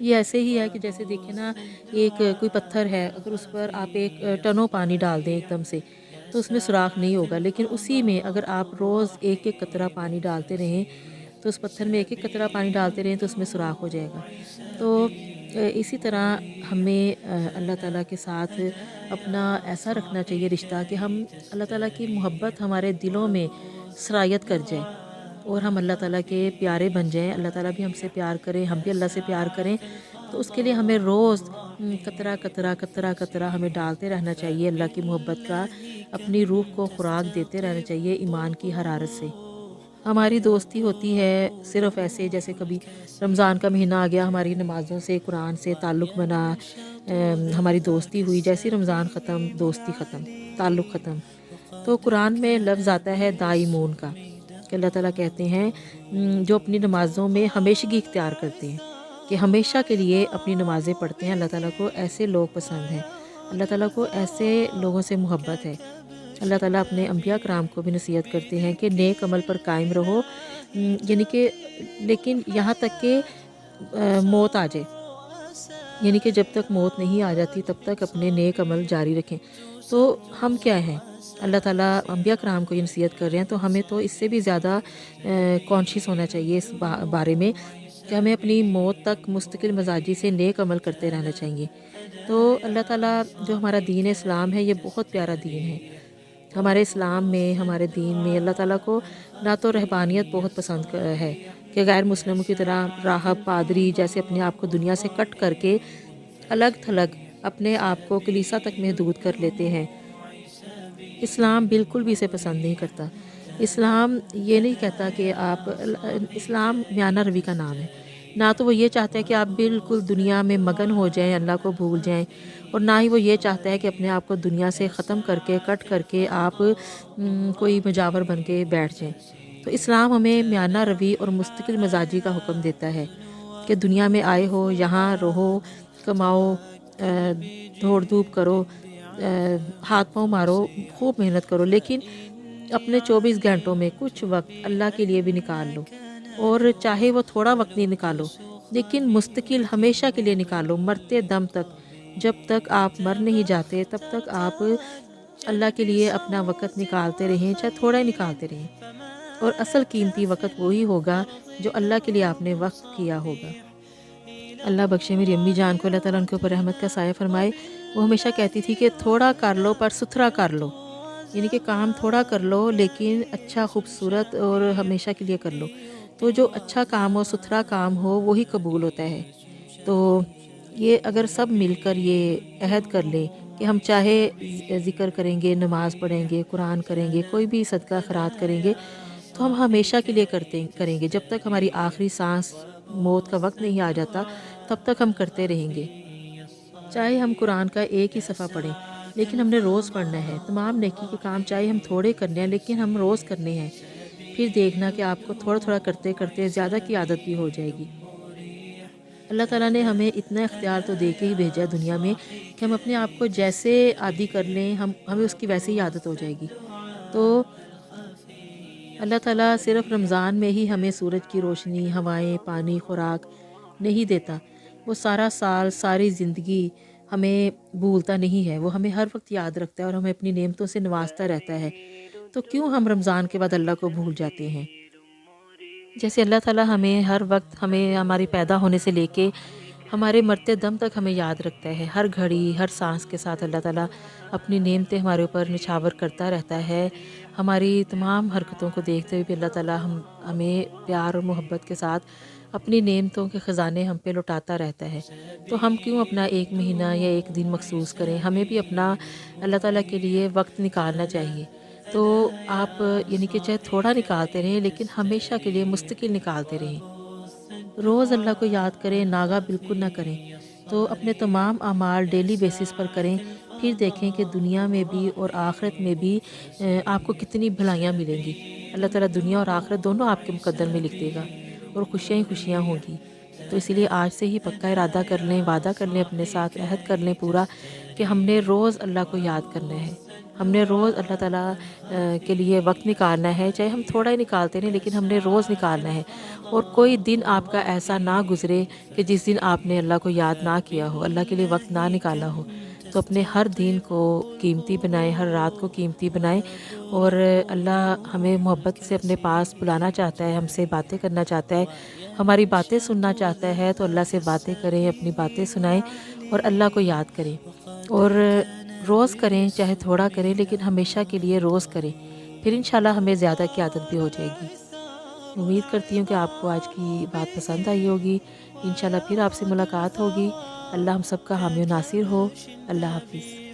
یہ ایسے ہی ہے کہ جیسے دیکھیں نا، ایک کوئی پتھر ہے، اگر اس پر آپ ایک ٹنوں پانی ڈال دیں ایک دم سے، تو اس میں سوراخ نہیں ہوگا، لیکن اسی میں اگر آپ روز ایک ایک قطرہ پانی ڈالتے رہیں تو اس پتھر میں ایک ایک قطرہ پانی ڈالتے رہیں تو اس میں سوراخ ہو جائے گا۔ تو اسی طرح ہمیں اللہ تعالیٰ کے ساتھ اپنا ایسا رکھنا چاہیے رشتہ کہ ہم اللہ تعالیٰ کی محبت ہمارے دلوں میں سرایت کر جائے اور ہم اللہ تعالیٰ کے پیارے بن جائیں، اللہ تعالیٰ بھی ہم سے پیار کریں، ہم بھی اللہ سے پیار کریں۔ تو اس کے لیے ہمیں روز قطرہ قطرہ قطرہ قطرہ ہمیں ڈالتے رہنا چاہیے اللہ کی محبت کا، اپنی روح کو خوراک دیتے رہنا چاہیے ایمان کی حرارت سے۔ ہماری دوستی ہوتی ہے صرف ایسے، جیسے کبھی رمضان کا مہینہ آ گیا، ہماری نمازوں سے قرآن سے تعلق بنا، ہماری دوستی ہوئی، جیسے رمضان ختم دوستی ختم، تعلق ختم۔ تو قرآن میں لفظ آتا ہے دائمون کا، کہ اللہ تعالیٰ کہتے ہیں جو اپنی نمازوں میں ہمیشگی اختیار کرتے ہیں، کہ ہمیشہ کے لیے اپنی نمازیں پڑھتے ہیں، اللہ تعالیٰ کو ایسے لوگ پسند ہیں، اللہ تعالیٰ کو ایسے لوگوں سے محبت ہے۔ اللہ تعالیٰ اپنے انبیاء کرام کو بھی نصیحت کرتے ہیں کہ نیک عمل پر قائم رہو، یعنی کہ لیکن یہاں تک کہ موت آ جائے، یعنی کہ جب تک موت نہیں آ جاتی تب تک اپنے نیک عمل جاری رکھیں۔ تو ہم کیا ہیں، اللہ تعالیٰ انبیاء کرام کو یہ نصیحت کر رہے ہیں، تو ہمیں تو اس سے بھی زیادہ کانشیس ہونا چاہیے اس بارے میں کہ ہمیں اپنی موت تک مستقل مزاجی سے نیک عمل کرتے رہنا چاہیے۔ تو اللہ تعالیٰ جو ہمارا دین اسلام ہے، یہ بہت پیارا دین ہے۔ ہمارے اسلام میں، ہمارے دین میں اللہ تعالیٰ کو نہ تو رہبانیت بہت پسند ہے کہ غیر مسلموں کی طرح راہب پادری جیسے اپنے آپ کو دنیا سے کٹ کر کے الگ تھلگ اپنے آپ کو کلیسا تک محدود کر لیتے ہیں۔ اسلام بالکل بھی اسے پسند نہیں کرتا۔ اسلام یہ نہیں کہتا کہ آپ، اسلام میانہ روی کا نام ہے، نہ تو وہ یہ چاہتا ہے کہ آپ بالکل دنیا میں مگن ہو جائیں، اللہ کو بھول جائیں، اور نہ ہی وہ یہ چاہتا ہے کہ اپنے آپ کو دنیا سے ختم کر کے کٹ کر کے آپ کوئی مجاور بن کے بیٹھ جائیں۔ تو اسلام ہمیں میانہ روی اور مستقل مزاجی کا حکم دیتا ہے کہ دنیا میں آئے ہو، یہاں رہو، کماؤ، دوڑ دھوپ کرو، ہاتھ پاؤں مارو، خوب محنت کرو، لیکن اپنے 24 گھنٹوں میں کچھ وقت اللہ کے لیے بھی نکال لو، اور چاہے وہ تھوڑا وقت نہیں نکالو لیکن مستقل ہمیشہ کے لیے نکالو، مرتے دم تک، جب تک آپ مر نہیں جاتے تب تک آپ اللہ کے لیے اپنا وقت نکالتے رہیں، چاہے تھوڑا ہی نکالتے رہیں، اور اصل قیمتی وقت وہی ہوگا جو اللہ کے لیے آپ نے وقت کیا ہوگا۔ اللہ بخشے میری امی جان کو، اللہ تعالیٰ ان کے اوپر رحمت کا سایہ فرمائے۔ وہ ہمیشہ کہتی تھی کہ تھوڑا کر لو پر ستھرا کر لو، یعنی کہ کام تھوڑا کر لو لیکن اچھا، خوبصورت اور ہمیشہ کے لیے کر لو، تو جو اچھا کام ہو، ستھرا کام ہو، وہی قبول ہوتا ہے۔ تو یہ اگر سب مل کر یہ عہد کر لیں کہ ہم چاہے ذکر کریں گے، نماز پڑھیں گے، قرآن کریں گے، کوئی بھی صدقہ خیرات کریں گے، تو ہم ہمیشہ کے لیے کریں گے، جب تک ہماری آخری سانس، موت کا وقت نہیں آ جاتا تب تک ہم کرتے رہیں گے۔ چاہے ہم قرآن کا ایک ہی صفحہ پڑھیں لیکن ہم نے روز پڑھنا ہے۔ تمام نیکی کے کام چاہے ہم تھوڑے کرنے ہیں لیکن ہم روز کرنے ہیں، پھر دیکھنا کہ آپ کو تھوڑا تھوڑا کرتے کرتے زیادہ کی عادت بھی ہو جائے گی۔ اللہ تعالیٰ نے ہمیں اتنا اختیار تو دے کے ہی بھیجا دنیا میں کہ ہم اپنے آپ کو جیسے عادی کر لیں، ہمیں اس کی ویسے ہی عادت ہو جائے گی۔ تو اللہ تعالیٰ صرف رمضان میں ہی ہمیں سورج کی روشنی، ہوائیں، پانی، خوراک نہیں دیتا، وہ سارا سال، ساری زندگی ہمیں بھولتا نہیں ہے، وہ ہمیں ہر وقت یاد رکھتا ہے اور ہمیں اپنی نعمتوں سے نوازتا رہتا ہے۔ تو کیوں ہم رمضان کے بعد اللہ کو بھول جاتے ہیں؟ جیسے اللہ تعالیٰ ہمیں ہر وقت، ہمیں ہماری پیدا ہونے سے لے کے ہمارے مرتے دم تک ہمیں یاد رکھتا ہے، ہر گھڑی، ہر سانس کے ساتھ اللہ تعالیٰ اپنی نعمتیں ہمارے اوپر نچھاور کرتا رہتا ہے۔ ہماری تمام حرکتوں کو دیکھتے ہوئے بھی اللہ تعالیٰ ہمیں پیار اور محبت کے ساتھ اپنی نعمتوں کے خزانے ہم پہ لوٹاتا رہتا ہے۔ تو ہم کیوں اپنا ایک مہینہ یا ایک دن مخصوص کریں؟ ہمیں بھی اپنا اللہ تعالیٰ کے لیے وقت نکالنا چاہیے۔ تو آپ یعنی کہ چاہے تھوڑا نکالتے رہیں لیکن ہمیشہ کے لیے مستقل نکالتے رہیں۔ روز اللہ کو یاد کریں، ناغہ بالکل نہ کریں، تو اپنے تمام اعمال ڈیلی بیسس پر کریں، پھر دیکھیں کہ دنیا میں بھی اور آخرت میں بھی آپ کو کتنی بھلائیاں ملیں گی۔ اللہ تعالیٰ دنیا اور آخرت دونوں آپ کے مقدر میں لکھ دے گا اور خوشیاں ہی خوشیاں ہوں گی۔ تو اسی لیے آج سے ہی پکا ارادہ کر لیں، وعدہ کر لیں، اپنے ساتھ عہد کر لیں پورا، کہ ہم نے روز اللہ کو یاد کرنا ہے، ہم نے روز اللہ تعالیٰ کے لیے وقت نکالنا ہے، چاہے ہم تھوڑا ہی نکالتے نہیں لیکن ہم نے روز نکالنا ہے۔ اور کوئی دن آپ کا ایسا نہ گزرے کہ جس دن آپ نے اللہ کو یاد نہ کیا ہو، اللہ کے لیے وقت نہ نکالا ہو۔ تو اپنے ہر دن کو قیمتی بنائیں، ہر رات کو قیمتی بنائیں، اور اللہ ہمیں محبت سے اپنے پاس بلانا چاہتا ہے، ہم سے باتیں کرنا چاہتا ہے، ہماری باتیں سننا چاہتا ہے، تو اللہ سے باتیں کریں، اپنی باتیں سنائیں اور اللہ کو یاد کریں۔ اور روز کریں، چاہے تھوڑا کریں لیکن ہمیشہ کے لیے روز کریں، پھر انشاءاللہ ہمیں زیادہ کی عادت بھی ہو جائے گی۔ امید کرتی ہوں کہ آپ کو آج کی بات پسند آئی ہوگی۔ انشاءاللہ پھر آپ سے ملاقات ہوگی۔ اللہ ہم سب کا حامی و ناصر ہو۔ اللہ حافظ۔